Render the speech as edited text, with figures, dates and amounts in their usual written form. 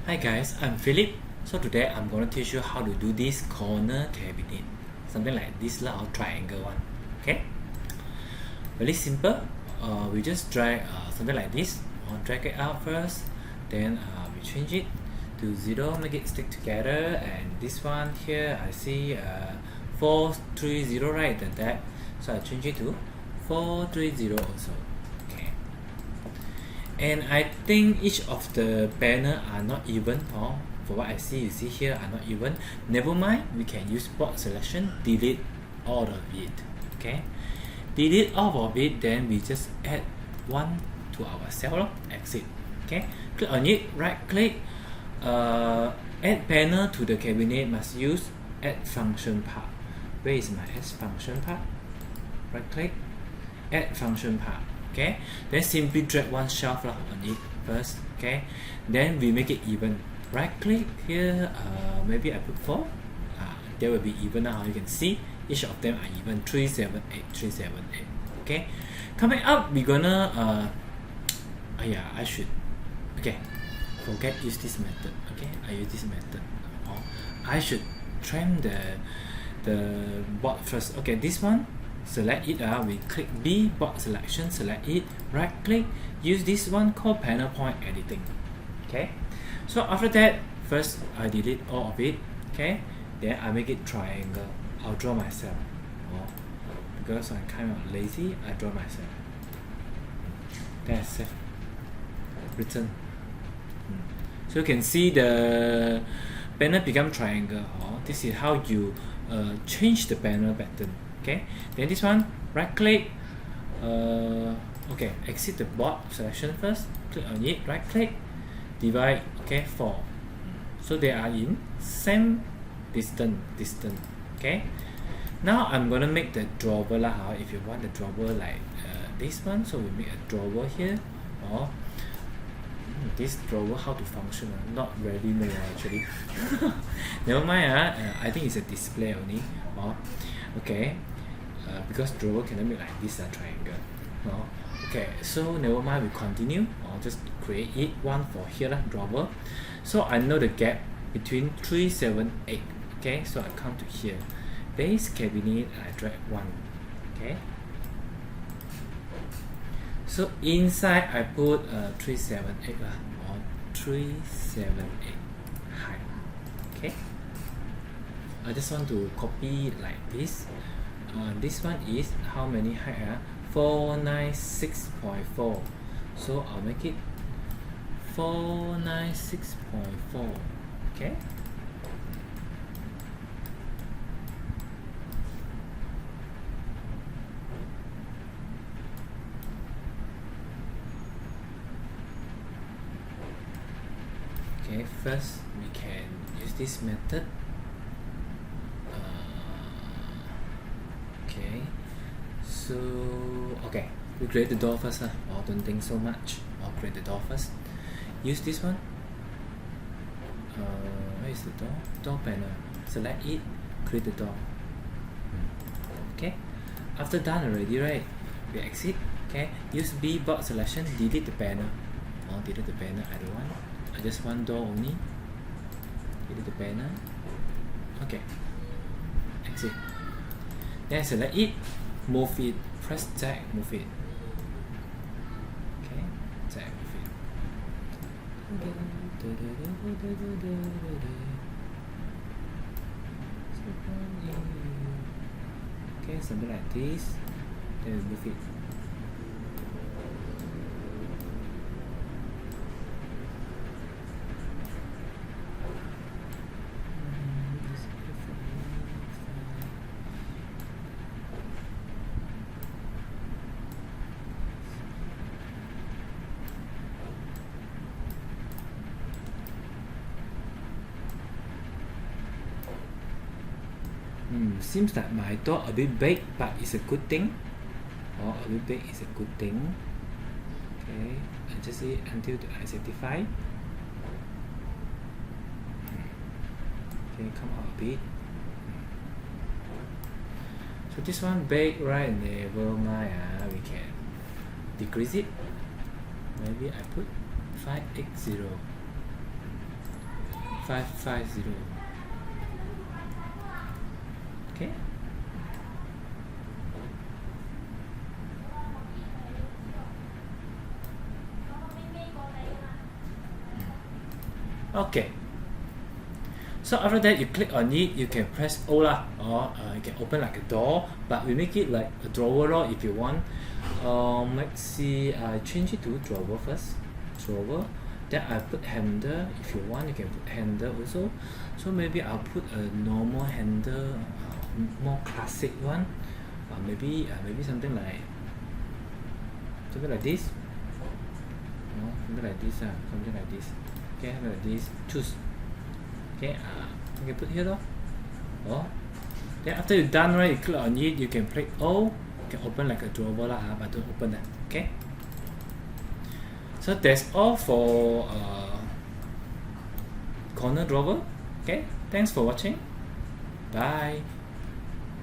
Hi guys, I'm Philip. So today I'm going to teach you how to do this corner cabinet. Something like this little triangle one. Okay? Very simple. We just drag something like this. Drag it out first. Then we change it to 0, make it stick together. And this one here, I see 430 right at that. So I change it to 430 also. And I think each of the banner are not even, or for what I see, you see here are not even. Never mind, we can use board selection, delete all of it. Okay, delete all of it, then we just add one to our cell, exit. Okay, click on it, right click, add banner to the cabinet, must use add function part. Where is my add function part? Right click, add function part. Okay, then simply drag one shelf on it first. Okay, then we make it even. Right click here, maybe I put 4. They will be even now. You can see each of them are even. 378, 378. Okay, coming up, we're gonna yeah, I should, okay, forget use this method. Okay, I use this method. I should trim the board first. Okay, this one, select it, we click B, board selection, select it, right click, use this one called panel point editing. Okay, so after that, first I delete all of it. Okay, then I make it triangle. I'll draw myself. Because I'm kind of lazy, I draw myself. Then I save, return. So you can see the banner become triangle. This is how you change the banner pattern. Okay, then this one, right click, okay, exit the board selection first, click on it, right click, divide, okay, 4. So they are in same distance. Okay, now I'm gonna make the drawer lah. If you want the drawer like this one, so we make a drawer here. This drawer how to function, not really know actually. Never mind, I think it's a display only. Okay, because drawer cannot make like this triangle. Okay, so never mind, we continue. Just create it one for here drawer. So I know the gap between 3, 7, 8. Okay, so I come to here, base cabinet, I drag 1. Okay, so inside I put 3, 7, 8 or 3, 7, 8 height. Okay, I just want to copy like this. This one is how many height? 496.4. So I'll make it 496.4. Okay. Okay, first we can use this method. Okay, so okay, we create the door first. Don't think so much. I'll create the door first. Use this one. Where is the door? Door panel. Select it. Create the door. Okay. After done already, right? We exit. Okay. Use B, board selection. Delete the panel. Delete the panel. I don't want. I just want door only. Delete the panel. Okay. Exit. Then select it, move it, press tag, move it. Okay, tag, move it. Okay, something like this. Then we move it. Seems like my door a bit big, but it's a good thing. A bit big is a good thing. Okay, adjust it until I satisfy. Okay, come out a bit. So this one big, right? Never mind. We can decrease it. Maybe I put 580. 550. Okay. Okay. So after that, you click on it, you can press O lah, or you can open like a door, but we make it like a drawer lor if you want. Let's see, I change it to drawer first. Drawer. Then I put handle. If you want, you can put handle also. So maybe I'll put a normal handle, more classic one. Maybe something like this. Something like this. Something like this. Okay, like this. Choose. Okay, you can put here though. Oh, then after you're done, right, you click on it, you can click O, you can open like a drawer lah, but don't open that. Okay. So that's all for corner drawer. Okay, thanks for watching. Bye.